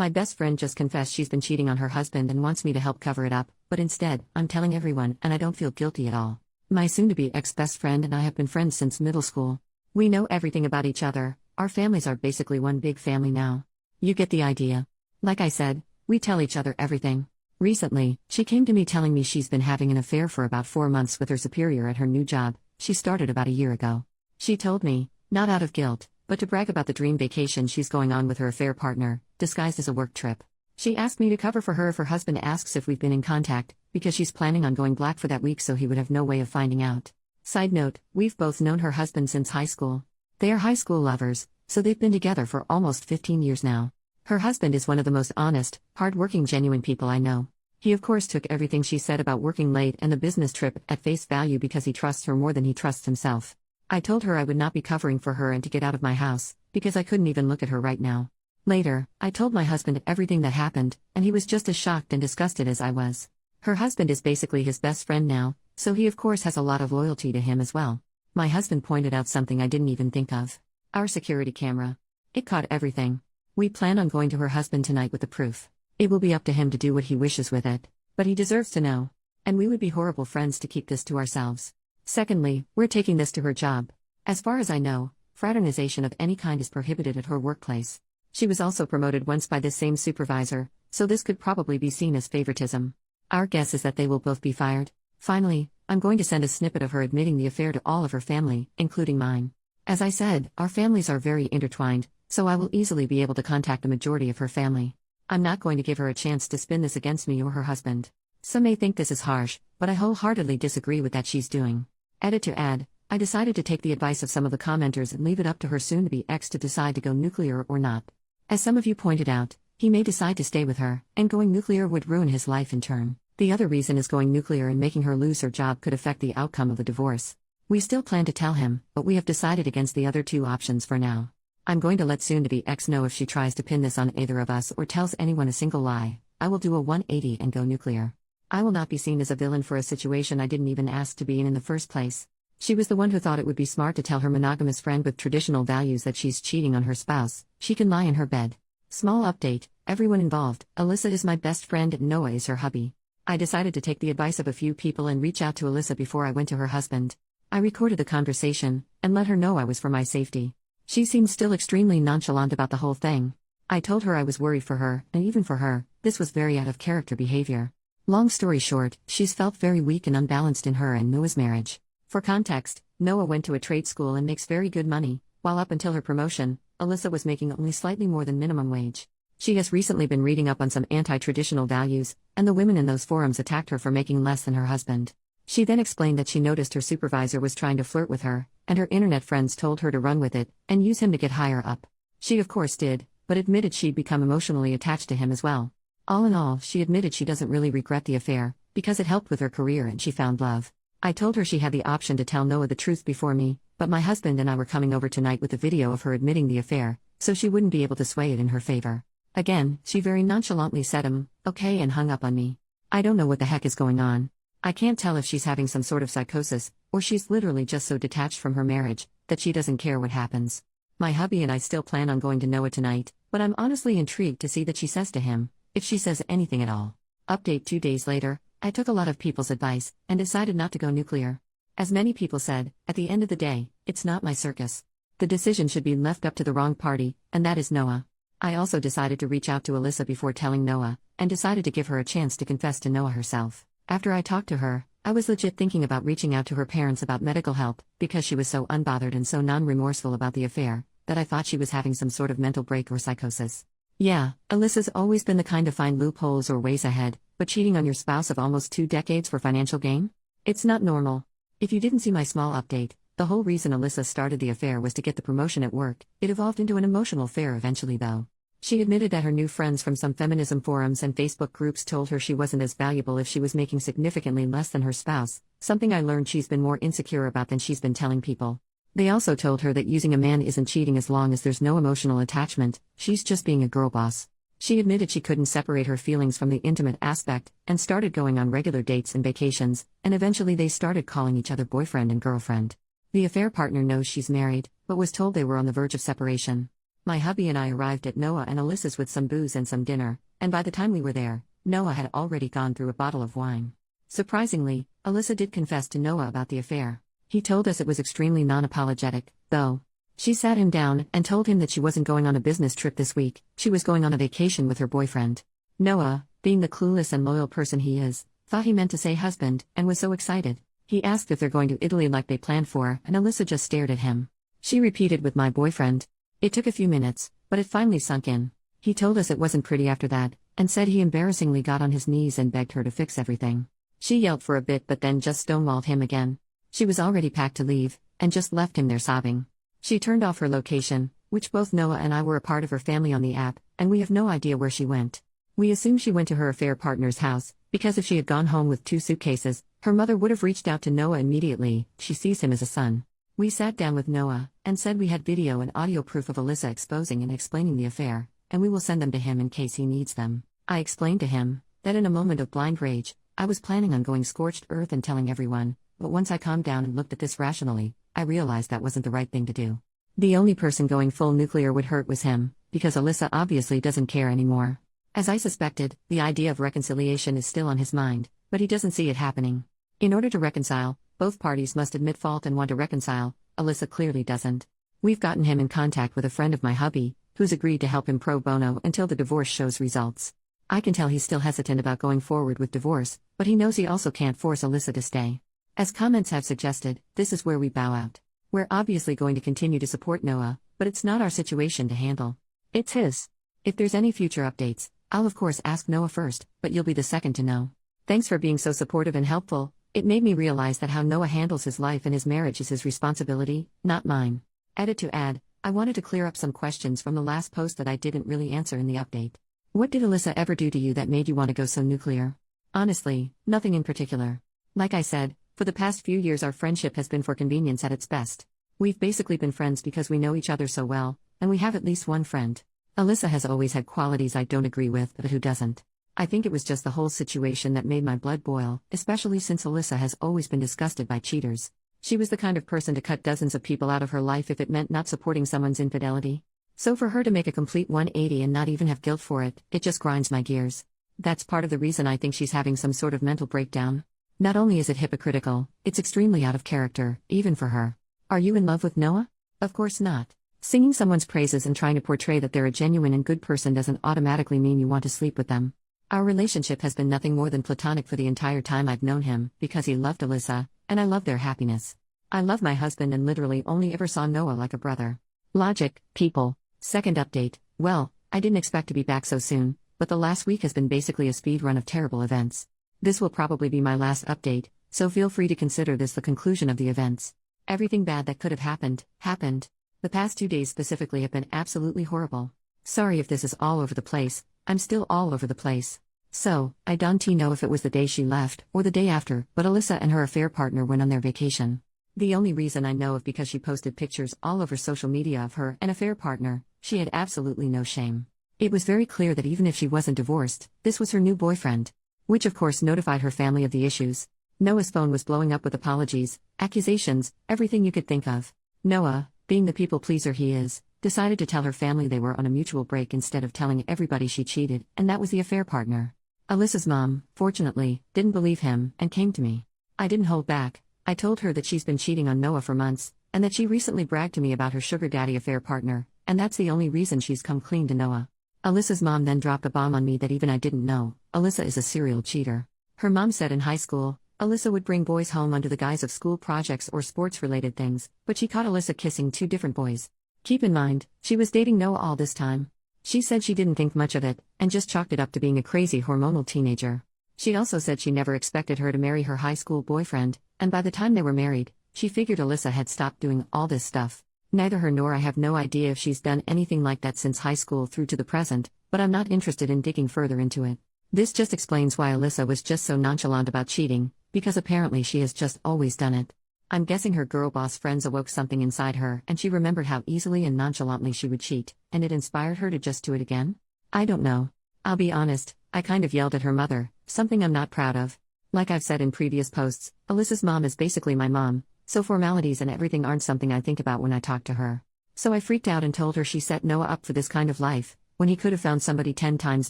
My best friend just confessed she's been cheating on her husband and wants me to help cover it up, but instead, I'm telling everyone and I don't feel guilty at all. My soon-to-be ex-best friend and I have been friends since middle school. We know everything about each other, our families are basically one big family now. You get the idea. Like I said, we tell each other everything. Recently, she came to me telling me she's been having an affair for about 4 months with her superior at her new job. She started about a year ago. She told me, not out of guilt, but to brag about the dream vacation she's going on with her affair partner, disguised as a work trip. She asked me to cover for her if her husband asks if we've been in contact, because she's planning on going black for that week so he would have no way of finding out. Side note, we've both known her husband since high school. They are high school lovers, so they've been together for almost 15 years now. Her husband is one of the most honest, hard-working, genuine people I know. He of course took everything she said about working late and the business trip at face value because he trusts her more than he trusts himself. I told her I would not be covering for her and to get out of my house, because I couldn't even look at her right now. Later, I told my husband everything that happened, and he was just as shocked and disgusted as I was. Her husband is basically his best friend now, so he of course has a lot of loyalty to him as well. My husband pointed out something I didn't even think of. Our security camera. It caught everything. We plan on going to her husband tonight with the proof. It will be up to him to do what he wishes with it. But he deserves to know. And we would be horrible friends to keep this to ourselves. Secondly, we're taking this to her job. As far as I know, fraternization of any kind is prohibited at her workplace. She was also promoted once by this same supervisor, so this could probably be seen as favoritism. Our guess is that they will both be fired. Finally, I'm going to send a snippet of her admitting the affair to all of her family, including mine. As I said, our families are very intertwined, so I will easily be able to contact the majority of her family. I'm not going to give her a chance to spin this against me or her husband. Some may think this is harsh, but I wholeheartedly disagree with that she's doing. Edit to add, I decided to take the advice of some of the commenters and leave it up to her soon-to-be ex to decide to go nuclear or not. As some of you pointed out, he may decide to stay with her, and going nuclear would ruin his life in turn. The other reason is going nuclear and making her lose her job could affect the outcome of the divorce. We still plan to tell him, but we have decided against the other two options for now. I'm going to let soon-to-be ex know if she tries to pin this on either of us or tells anyone a single lie. I will do a 180 and go nuclear. I will not be seen as a villain for a situation I didn't even ask to be in the first place. She was the one who thought it would be smart to tell her monogamous friend with traditional values that she's cheating on her spouse. She can lie in her bed. Small update, everyone involved, Alyssa is my best friend and Noah is her hubby. I decided to take the advice of a few people and reach out to Alyssa before I went to her husband. I recorded the conversation, and let her know I was for my safety. She seemed still extremely nonchalant about the whole thing. I told her I was worried for her, and even for her, this was very out of character behavior. Long story short, she's felt very weak and unbalanced in her and Noah's marriage. For context, Noah went to a trade school and makes very good money, while up until her promotion, Alyssa was making only slightly more than minimum wage. She has recently been reading up on some anti-traditional values, and the women in those forums attacked her for making less than her husband. She then explained that she noticed her supervisor was trying to flirt with her, and her internet friends told her to run with it, and use him to get higher up. She of course did, but admitted she'd become emotionally attached to him as well. All in all, she admitted she doesn't really regret the affair, because it helped with her career and she found love. I told her she had the option to tell Noah the truth before me, but my husband and I were coming over tonight with a video of her admitting the affair, so she wouldn't be able to sway it in her favor. Again, she very nonchalantly said okay and hung up on me. I don't know what the heck is going on. I can't tell if she's having some sort of psychosis, or she's literally just so detached from her marriage, that she doesn't care what happens. My hubby and I still plan on going to Noah tonight, but I'm honestly intrigued to see that she says to him, if she says anything at all. Update 2 days later, I took a lot of people's advice, and decided not to go nuclear. As many people said, at the end of the day, it's not my circus. The decision should be left up to the wrong party, and that is Noah. I also decided to reach out to Alyssa before telling Noah, and decided to give her a chance to confess to Noah herself. After I talked to her, I was legit thinking about reaching out to her parents about medical help, because she was so unbothered and so non-remorseful about the affair, that I thought she was having some sort of mental break or psychosis. Yeah, Alyssa's always been the kind to find loopholes or ways ahead, but cheating on your spouse of almost 2 decades for financial gain? It's not normal. If you didn't see my small update, the whole reason Alyssa started the affair was to get the promotion at work. It evolved into an emotional affair eventually though. She admitted that her new friends from some feminism forums and Facebook groups told her she wasn't as valuable if she was making significantly less than her spouse, something I learned she's been more insecure about than she's been telling people. They also told her that using a man isn't cheating as long as there's no emotional attachment, she's just being a girl boss. She admitted she couldn't separate her feelings from the intimate aspect, and started going on regular dates and vacations, and eventually they started calling each other boyfriend and girlfriend. The affair partner knows she's married, but was told they were on the verge of separation. My hubby and I arrived at Noah and Alyssa's with some booze and some dinner, and by the time we were there, Noah had already gone through a bottle of wine. Surprisingly, Alyssa did confess to Noah about the affair. He told us it was extremely non-apologetic, though. She sat him down and told him that she wasn't going on a business trip this week, she was going on a vacation with her boyfriend. Noah, being the clueless and loyal person he is, thought he meant to say husband, and was so excited. He asked if they're going to Italy like they planned for, and Alyssa just stared at him. She repeated with my boyfriend. It took a few minutes, but it finally sunk in. He told us it wasn't pretty after that, and said he embarrassingly got on his knees and begged her to fix everything. She yelled for a bit but then just stonewalled him again. She was already packed to leave, and just left him there sobbing. She turned off her location, which both Noah and I were a part of her family on the app, and we have no idea where she went. We assume she went to her affair partner's house, because if she had gone home with 2 suitcases, her mother would have reached out to Noah immediately. She sees him as a son. We sat down with Noah, and said we had video and audio proof of Alyssa exposing and explaining the affair, and we will send them to him in case he needs them. I explained to him that in a moment of blind rage, I was planning on going scorched earth and telling everyone, but once I calmed down and looked at this rationally, I realized that wasn't the right thing to do. The only person going full nuclear would hurt was him, because Alyssa obviously doesn't care anymore. As I suspected, the idea of reconciliation is still on his mind, but he doesn't see it happening. In order to reconcile, both parties must admit fault and want to reconcile. Alyssa clearly doesn't. We've gotten him in contact with a friend of my hubby, who's agreed to help him pro bono until the divorce shows results. I can tell he's still hesitant about going forward with divorce, but he knows he also can't force Alyssa to stay. As comments have suggested, this is where we bow out. We're obviously going to continue to support Noah, but it's not our situation to handle. It's his. If there's any future updates, I'll of course ask Noah first, but you'll be the second to know. Thanks for being so supportive and helpful. It made me realize that how Noah handles his life and his marriage is his responsibility, not mine. Edit to add, I wanted to clear up some questions from the last post that I didn't really answer in the update. What did Alyssa ever do to you that made you want to go so nuclear? Honestly, nothing in particular. Like I said, for the past few years our friendship has been for convenience at its best. We've basically been friends because we know each other so well, and we have at least one friend. Alyssa has always had qualities I don't agree with, but who doesn't? I think it was just the whole situation that made my blood boil, especially since Alyssa has always been disgusted by cheaters. She was the kind of person to cut dozens of people out of her life if it meant not supporting someone's infidelity. So for her to make a complete 180 and not even have guilt for it, it just grinds my gears. That's part of the reason I think she's having some sort of mental breakdown. Not only is it hypocritical, it's extremely out of character, even for her. Are you in love with Noah? Of course not. Singing someone's praises and trying to portray that they're a genuine and good person doesn't automatically mean you want to sleep with them. Our relationship has been nothing more than platonic for the entire time I've known him, because he loved Alyssa, and I love their happiness. I love my husband and literally only ever saw Noah like a brother. Logic, people. Second update. Well, I didn't expect to be back so soon, but the last week has been basically a speed run of terrible events. This will probably be my last update, so feel free to consider this the conclusion of the events. Everything bad that could have happened, happened. The past 2 days specifically have been absolutely horrible. Sorry if this is all over the place, I'm still all over the place. So, I don't know if it was the day she left, or the day after, but Alyssa and her affair partner went on their vacation. The only reason I know of because she posted pictures all over social media of her and affair partner. She had absolutely no shame. It was very clear that even if she wasn't divorced, this was her new boyfriend. Which of course notified her family of the issues. Noah's phone was blowing up with apologies, accusations, everything you could think of. Noah, being the people pleaser he is, decided to tell her family they were on a mutual break instead of telling everybody she cheated, and that was the affair partner. Alyssa's mom, fortunately, didn't believe him, and came to me. I didn't hold back. I told her that she's been cheating on Noah for months, and that she recently bragged to me about her sugar daddy affair partner, and that's the only reason she's come clean to Noah. Alyssa's mom then dropped a bomb on me that even I didn't know. Alyssa is a serial cheater. Her mom said in high school, Alyssa would bring boys home under the guise of school projects or sports-related things, but she caught Alyssa kissing 2 different boys. Keep in mind, she was dating Noah all this time. She said she didn't think much of it, and just chalked it up to being a crazy hormonal teenager. She also said she never expected her to marry her high school boyfriend, and by the time they were married, she figured Alyssa had stopped doing all this stuff. Neither her nor I have no idea if she's done anything like that since high school through to the present, but I'm not interested in digging further into it. This just explains why Alyssa was just so nonchalant about cheating, because apparently she has just always done it. I'm guessing her girl boss friends awoke something inside her and she remembered how easily and nonchalantly she would cheat, and it inspired her to just do it again? I don't know. I'll be honest, I kind of yelled at her mother, something I'm not proud of. Like I've said in previous posts, Alyssa's mom is basically my mom, so formalities and everything aren't something I think about when I talk to her. So I freaked out and told her she set Noah up for this kind of life, when he could have found somebody 10 times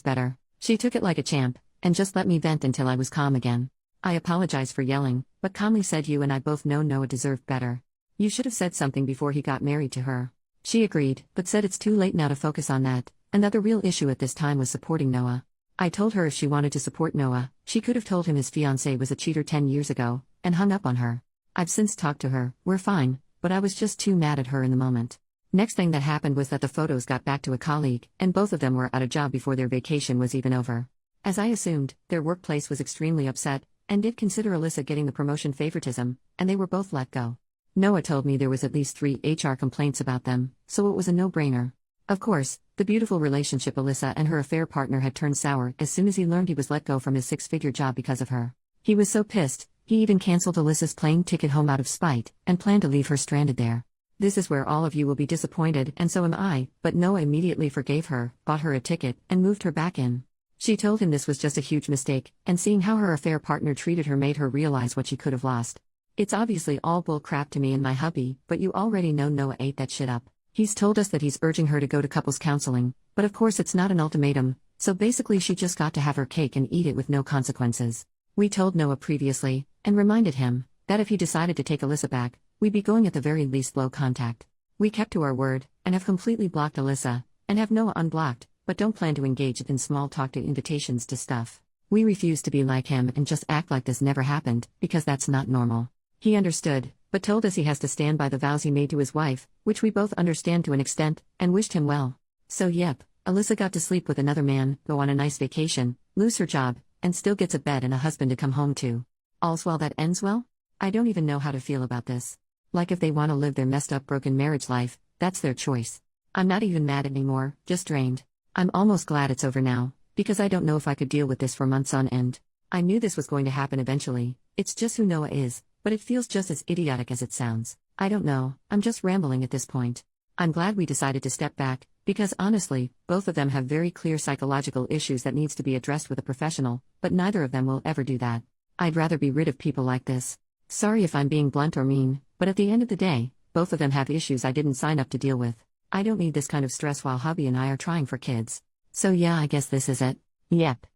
better. She took it like a champ, and just let me vent until I was calm again. I apologized for yelling, but calmly said you and I both know Noah deserved better. You should have said something before he got married to her. She agreed, but said it's too late now to focus on that, and that the real issue at this time was supporting Noah. I told her if she wanted to support Noah, she could have told him his fiancée was a cheater 10 years ago, and hung up on her. I've since talked to her, we're fine, but I was just too mad at her in the moment. Next thing that happened was that the photos got back to a colleague, and both of them were out of job before their vacation was even over. As I assumed, their workplace was extremely upset, and did consider Alyssa getting the promotion favoritism, and they were both let go. Noah told me there was at least 3 HR complaints about them, so it was a no-brainer. Of course, the beautiful relationship Alyssa and her affair partner had turned sour as soon as he learned he was let go from his 6-figure job because of her. He was so pissed, he even cancelled Alyssa's plane ticket home out of spite, and planned to leave her stranded there. This is where all of you will be disappointed, and so am I, but Noah immediately forgave her, bought her a ticket, and moved her back in. She told him this was just a huge mistake, and seeing how her affair partner treated her made her realize what she could have lost. It's obviously all bull crap to me and my hubby, but you already know Noah ate that shit up. He's told us that he's urging her to go to couples counseling, but of course it's not an ultimatum, so basically she just got to have her cake and eat it with no consequences. We told Noah previously, and reminded him, that if he decided to take Alyssa back, we'd be going at the very least low contact. We kept to our word, and have completely blocked Alyssa, and have Noah unblocked, but don't plan to engage in small talk to invitations to stuff. We refuse to be like him and just act like this never happened, because that's not normal. He understood, but told us he has to stand by the vows he made to his wife, which we both understand to an extent, and wished him well. So yep, Alyssa got to sleep with another man, go on a nice vacation, lose her job, and still gets a bed and a husband to come home to. All's well that ends well? I don't even know how to feel about this. Like if they want to live their messed up broken marriage life, that's their choice. I'm not even mad anymore, just drained. I'm almost glad it's over now, because I don't know if I could deal with this for months on end. I knew this was going to happen eventually, it's just who Noah is, but it feels just as idiotic as it sounds. I don't know, I'm just rambling at this point. I'm glad we decided to step back, because honestly, both of them have very clear psychological issues that needs to be addressed with a professional, but neither of them will ever do that. I'd rather be rid of people like this. Sorry if I'm being blunt or mean, but at the end of the day, both of them have issues I didn't sign up to deal with. I don't need this kind of stress while hubby and I are trying for kids. So yeah, I guess this is it. Yep.